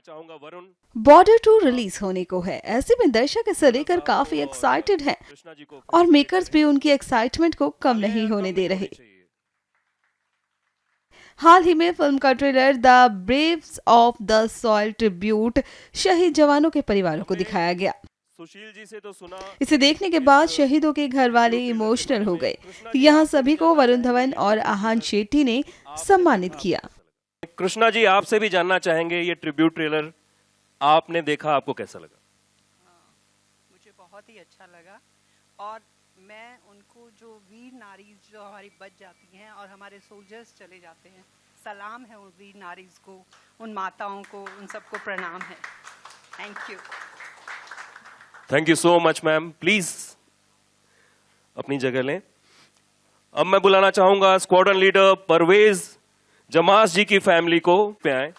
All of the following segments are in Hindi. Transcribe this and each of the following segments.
मैं चाहूंगा वरुण बॉर्डर 2 रिलीज होने को है। ऐसे में दर्शक इसे लेकर काफी एक्साइटेड हैं कृष्णा जी को और मेकर्स भी उनकी एक्साइटमेंट को कम नहीं होने दे रहे। हाल ही में फिल्म का trailer the Braves of the soil tribute शहीद जवानों के परिवारों को दिखाया गया। सुशील जी से तो सुना इसे देखने के बाद शहीदों के घर वाले इमोशनल हो गए। यहाँ सभी को वरुण धवन और आहान शेट्टी ने सम्मानित किया। कृष्णा जी आपसे भी जानना चाहेंगे ये ट्रिब्यूट ट्रेलर आपने देखा, आपको कैसा लगा? मुझे बहुत ही अच्छा लगा और मैं उनको जो वीर नारीज जो हमारी बच जाती हैं और हमारे सोल्जर्स चले जाते हैं, सलाम है उन वीर नारीज को, उन माताओं को, उन सबको प्रणाम है। Thank you. Thank you so much ma'am. Please अपनी जगह लें। अब मैं बुलाना चाहूंगा स्क्वाड्रन लीडर परवेज जमास जी की फैमिली को पे आए।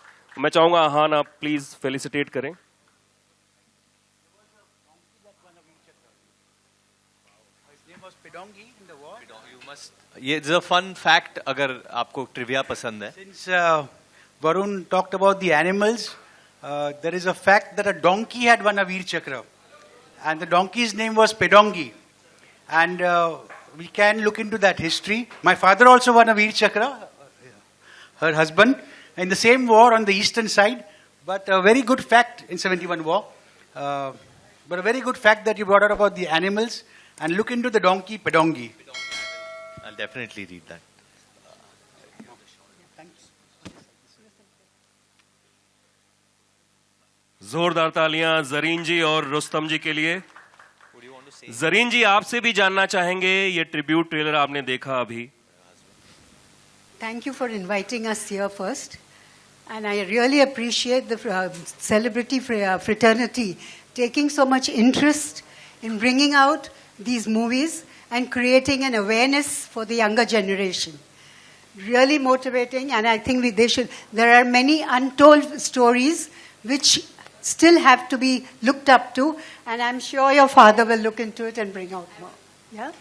मैं चाहूंगा आहान आप प्लीज फेलिसिटेट करें। ये इज अ फन फैक्ट अगर आपको ट्रिविया पसंद है। Since Varun talked about the animals, there is a fact that a donkey had won a Veer Chakra, and the donkey's name was Pedongi, and we can look into that history. My father also won a Veer Chakra, her husband, in the same war on the eastern side. But a very good fact in 71 war. But a very good fact that you brought out about the animals, and look into the donkey Pedongi. I'll definitely read that. जोरदार तालियां जरीन जी और रुस्तम जी के लिए। जरीन जी आपसे भी जानना चाहेंगे ये ट्रिब्यूट ट्रेलर आपने देखा अभी। Thank you for inviting us here first. And I really appreciate the celebrity fraternity taking so much interest in bringing out these movies and creating an awareness for the younger generation. Really motivating, and I think there are many untold stories which still have to be looked up to, and I'm sure your father will look into it and bring out more. Yeah?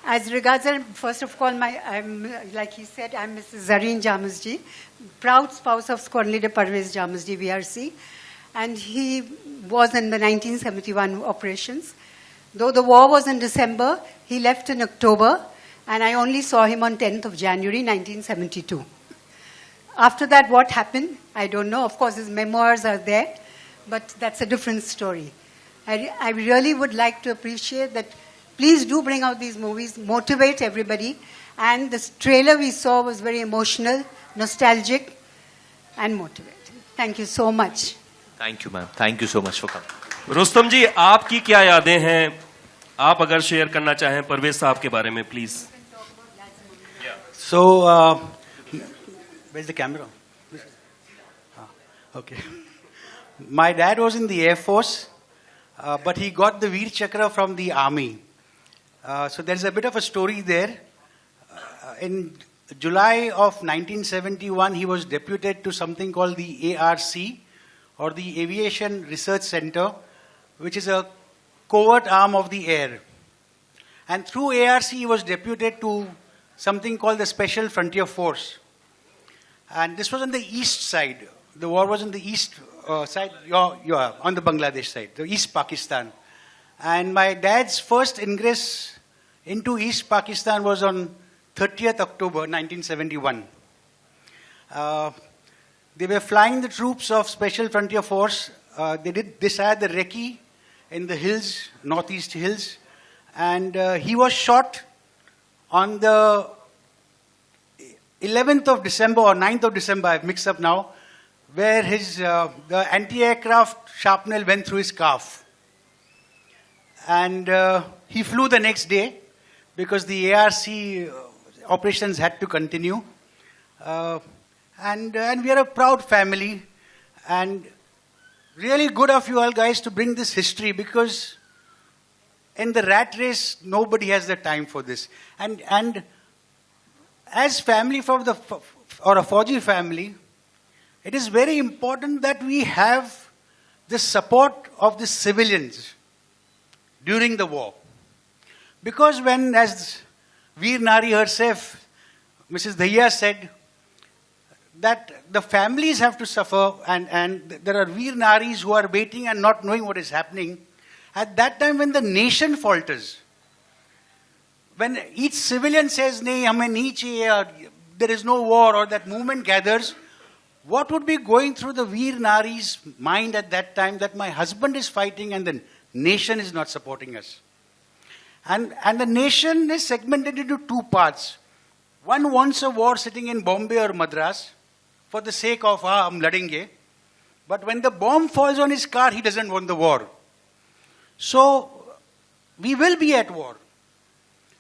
As regards, first of all, like he said, I'm Mrs. Zareen Jamusji, proud spouse of Squadron Leader Parvez Jamusji, VRC, and he was in the 1971 operations. Though the war was in December, he left in October, and I only saw him on 10th of January, 1972. After that, what happened? I don't know. Of course, his memoirs are there, but that's a different story. I really would like to appreciate that. Please do bring out these movies, motivate everybody. And this trailer we saw was very emotional, nostalgic, and motivating. Thank you so much. Thank you, ma'am. Thank you so much for coming. Rustam जी आपकी क्या यादें हैं, आप अगर शेयर करना चाहें परवेज साहब के बारे में please. So, where's the camera? Okay. My dad was in the Air Force, but he got the Veer Chakra from the Army. So there's a bit of a story there. In July of 1971, he was deputed to something called the ARC, or the Aviation Research Center, which is a covert arm of the air. And through ARC, he was deputed to something called the Special Frontier Force. And this was on the east side. The war was on the east side, you're on the Bangladesh side, the East Pakistan. And my dad's first ingress into East Pakistan was on 30th October 1971. They were flying the troops of Special Frontier Force. This had the recce in the hills, northeast hills. And he was shot on the 11th of December or 9th of December, I've mixed up now, where the anti-aircraft shrapnel went through his calf. And he flew the next day because the ARC operations had to continue. And we are a proud family. And really good of you all guys to bring this history, because in the rat race, nobody has the time for this. And as family or a Fauji family, it is very important that we have the support of the civilians during the war. Because when, as Veer Nari herself, Mrs. Dahiya said, that the families have to suffer, and there are Veer Naris who are waiting and not knowing what is happening. At that time, when the nation falters, when each civilian says, "Nahi, hame nahi chahiye," or there is no war, or that movement gathers, what would be going through the Veer Nari's mind at that time, that my husband is fighting and the nation is not supporting us? And the nation is segmented into two parts. One wants a war sitting in Bombay or Madras for the sake of, hum ladenge. But when the bomb falls on his car, he doesn't want the war. So, we will be at war.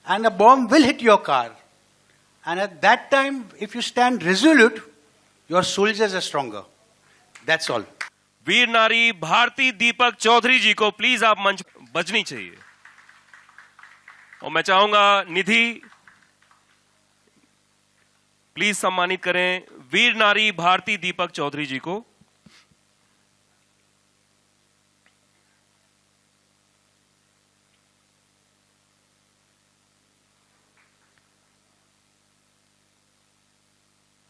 And a bomb will hit your car. And at that time, if you stand resolute, your soldiers are stronger. That's all. वीर नारी भारती दीपक चौधरी जी को प्लीज आप मंच बजनी चाहिए। और मैं चाहूंगा निधि प्लीज सम्मानित करें वीर नारी भारती दीपक चौधरी जी को।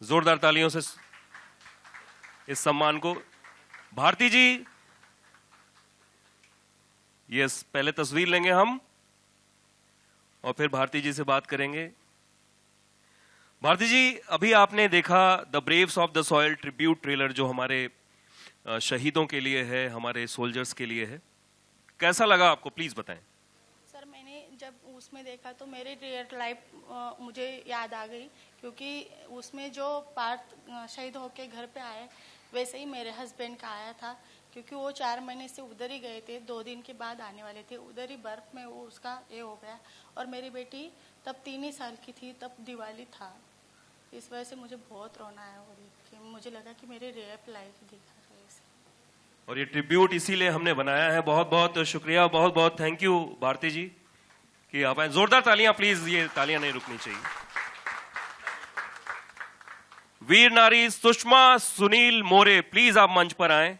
जोरदार तालियों से इस सम्मान को। भारती जी, यस, पहले तस्वीर लेंगे हम और फिर भारती जी से बात करेंगे। भारती जी, अभी आपने देखा the Braves of the soil tribute trailer, जो हमारे शहीदों के लिए है, हमारे सोल्जर्स के लिए है। कैसा लगा आपको, प्लीज बताएं। सर, मैंने जब उसमें देखा तो मेरी रियल लाइफ मुझे याद आ गई, क्योंकि उसमें जो पार्ट शहीद होके घर पे आए वैसे ही मेरे हस्बैंड का आया था, क्योंकि वो 4 महीने से उधर ही गए थे, 2 दिन के बाद आने वाले थे। उधर ही बर्फ में वो उसका ये हो गया। और मेरी बेटी तब 3 ही साल की थी, तब दिवाली था। इस वजह से मुझे बहुत रोना आया वो देख के। मुझे लगा कि मेरी रियल लाइफ दिखा रही है। और ये ट्रिब्यूट इसीलिए हमने बनाया है। बहुत बहुत शुक्रिया, बहुत बहुत थैंक यू भारती जी कि आप आए। जोरदार तालियां प्लीज, ये तालियां नहीं रुकनी चाहिए। वीर नारी सुषमा सुनील मोरे, प्लीज आप मंच पर आएं।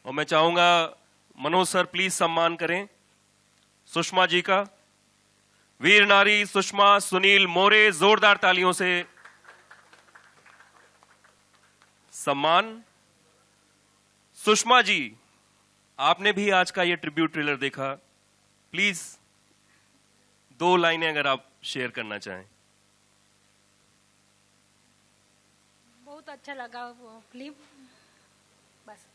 और मैं चाहूंगा मनोज सर प्लीज सम्मान करें सुषमा जी का। वीर नारी सुषमा सुनील मोरे, जोरदार तालियों से सम्मान। सुषमा जी, आपने भी आज का ये ट्रिब्यूट ट्रेलर देखा, प्लीज 2 लाइनें अगर आप शेयर करना चाहें। बहुत अच्छा लगा वो क्लिप, बस।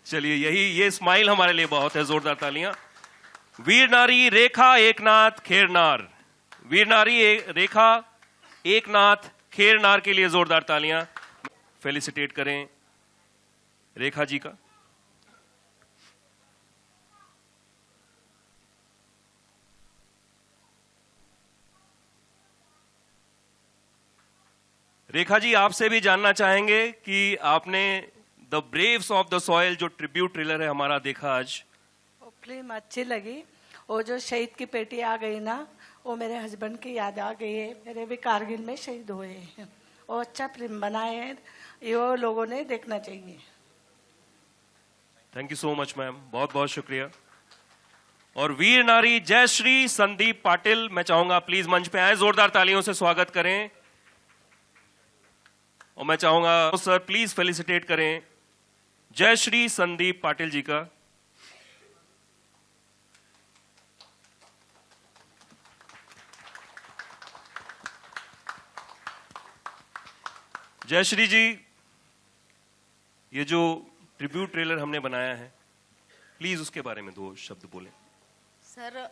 चलिए, ये स्माइल हमारे लिए बहुत है। जोरदार तालियां। वीर नारी रेखा एकनाथ खेरनार, वीर नारी रेखा एकनाथ खेरनार के लिए जोरदार तालियां। फेलिसिटेट करें रेखा जी का। रेखा जी, आपसे भी जानना चाहेंगे कि आपने the Braves of the soil जो ट्रिब्यूट ट्रेलर है हमारा देखा आज। वो फिल्म अच्छी लगी। वो जो शहीद की पेटी आ गई ना, वो मेरे हस्बैंड की याद आ गई है। मेरे भी कारगिल में शहीद हुए हैं। वो अच्छा फिल्म बनाए हैं, ये लोगों ने देखना चाहिए। Thank you so much ma'am, बहुत बहुत शुक्रिया। और वीर नारी जयश्री संदीप पाटिल, मैं चाहूंगा प्लीज मंच पे आए, जोरदार तालियों से स्वागत करें। और मैं चाहूंगा सर प्लीज फेलिसिटेट करें जयश्री संदीप पाटिल जी का। जयश्री जी, ये जो ट्रिब्यूट ट्रेलर हमने बनाया है, प्लीज उसके बारे में 2 शब्द बोलें। सर,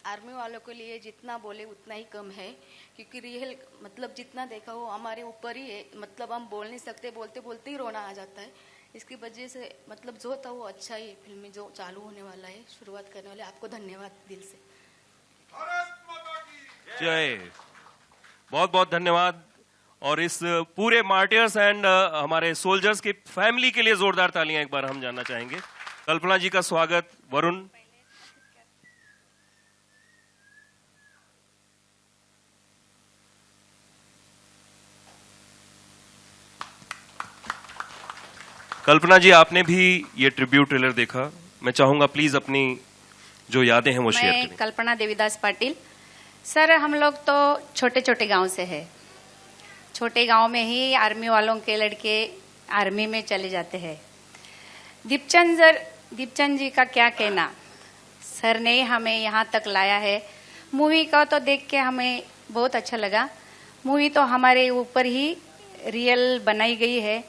आर्मी वालों के लिए जितना बोले उतना ही कम है, क्योंकि रियल मतलब जितना देखा वो हमारे ऊपर ही है। मतलब हम बोल नहीं सकते, बोलते बोलते ही रोना आ जाता है। इसकी वजह से मतलब जो था वो अच्छा ही फिल्म में जो चालू होने वाला है, शुरुआत करने वाले, आपको धन्यवाद दिल से। जय, बहुत बहुत धन्यवाद। और इस पूरे मार्टियर्स एंड हमारे सोल्जर्स की फैमिली के लिए जोरदार तालियां एक बार हम जानना चाहेंगे। कल्पना जी का स्वागत। वरुण, कल्पना जी, आपने भी ये ट्रिब्यूट ट्रेलर देखा, मैं चाहूंगा प्लीज अपनी जो यादें हैं वो शेयर मैं करें। कल्पना देवीदास पाटिल, सर हम लोग तो छोटे छोटे गांव से है। छोटे गांव में ही आर्मी वालों के लड़के आर्मी में चले जाते हैं। दीपचंद जी का क्या कहना, सर ने हमें यहाँ तक लाया है। मूवी का तो देख के हमें बहुत अच्छा लगा। मूवी तो हमारे ऊपर ही रियल बनाई गई है।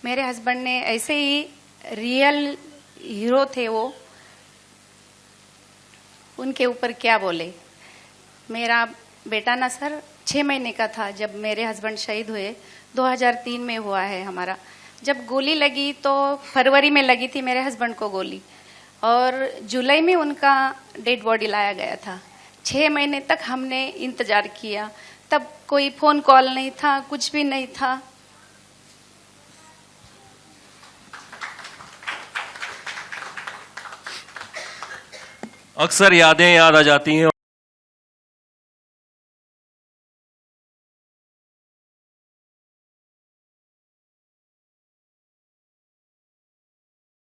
मेरे हस्बैंड ने ऐसे ही रियल हीरो थे वो, उनके ऊपर क्या बोले। मेरा बेटा ना सर 6 महीने का था जब मेरे हस्बैंड शहीद हुए। 2003 में हुआ है हमारा। जब गोली लगी तो फरवरी में लगी थी मेरे हस्बैंड को गोली, और जुलाई में उनका डेड बॉडी लाया गया था। 6 महीने तक हमने इंतजार किया, तब कोई फोन कॉल नहीं था, कुछ भी नहीं था। अक्सर यादें याद आ जाती हैं।